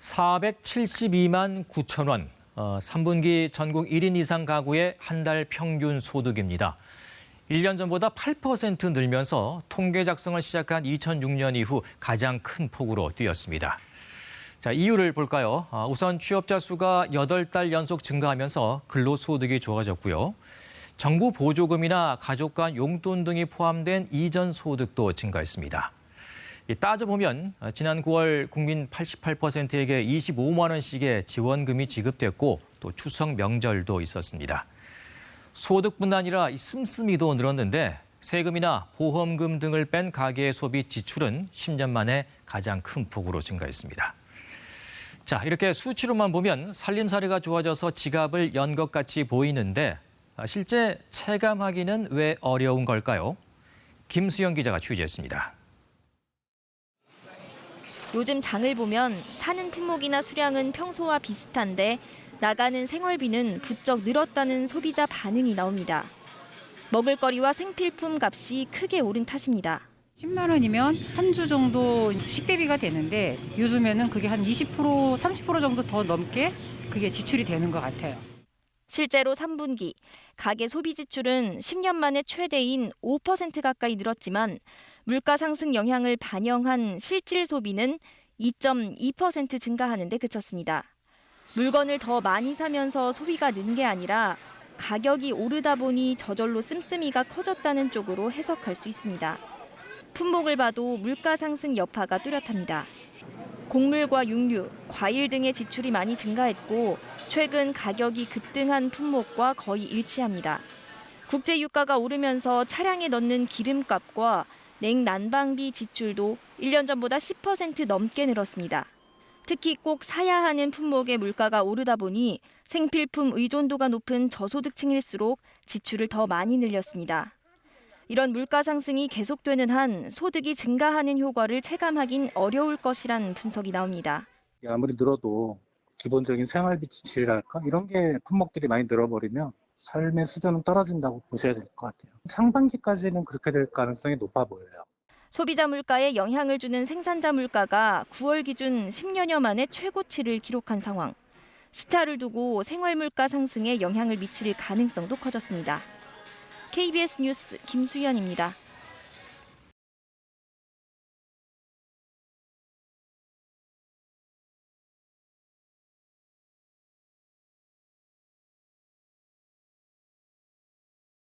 472만 9천 원. 3분기 전국 1인 이상 가구의 한 달 평균 소득입니다. 1년 전보다 8% 늘면서 통계 작성을 시작한 2006년 이후 가장 큰 폭으로 뛰었습니다. 자, 이유를 볼까요? 우선 취업자 수가 8달 연속 증가하면서 근로소득이 좋아졌고요. 정부 보조금이나 가족 간 용돈 등이 포함된 이전 소득도 증가했습니다. 따져보면 지난 9월 국민 88%에게 25만 원씩의 지원금이 지급됐고 또 추석 명절도 있었습니다. 소득뿐 아니라 씀씀이도 늘었는데 세금이나 보험금 등을 뺀 가계의 소비 지출은 10년 만에 가장 큰 폭으로 증가했습니다. 자, 이렇게 수치로만 보면 살림살이가 좋아져서 지갑을 연 것 같이 보이는데 실제 체감하기는 왜 어려운 걸까요? 김수영 기자가 취재했습니다. 요즘 장을 보면 사는 품목이나 수량은 평소와 비슷한데 나가는 생활비는 부쩍 늘었다는 소비자 반응이 나옵니다. 먹을거리와 생필품 값이 크게 오른 탓입니다. 10만 원이면 한 주 정도 식대비가 되는데 요즘에는 그게 한 20%, 30% 정도 더 넘게 그게 지출이 되는 것 같아요. 실제로 3분기 가계 소비 지출은 10년 만에 최대인 5% 가까이 늘었지만 물가 상승 영향을 반영한 실질 소비는 2.2% 증가하는 데 그쳤습니다. 물건을 더 많이 사면서 소비가 는 게 아니라 가격이 오르다 보니 저절로 씀씀이가 커졌다는 쪽으로 해석할 수 있습니다. 품목을 봐도 물가 상승 여파가 뚜렷합니다. 곡물과 육류, 과일 등의 지출이 많이 증가했고 최근 가격이 급등한 품목과 거의 일치합니다. 국제 유가가 오르면서 차량에 넣는 기름값과 냉난방비 지출도 1년 전보다 10% 넘게 늘었습니다. 특히 꼭 사야 하는 품목의 물가가 오르다 보니 생필품 의존도가 높은 저소득층일수록 지출을 더 많이 늘렸습니다. 이런 물가 상승이 계속되는 한 소득이 증가하는 효과를 체감하긴 어려울 것이란 분석이 나옵니다. 아무리 늘어도 기본적인 생활비 지출이랄까 이런 게 품목들이 많이 늘어버리면 삶의 수준은 떨어진다고 보셔야 될 것 같아요. 상반기까지는 그렇게 될 가능성이 높아 보여요. 소비자 물가에 영향을 주는 생산자 물가가 9월 기준 10년여 만에 최고치를 기록한 상황. 시차를 두고 생활 물가 상승에 영향을 미칠 가능성도 커졌습니다. KBS 뉴스 김수연입니다.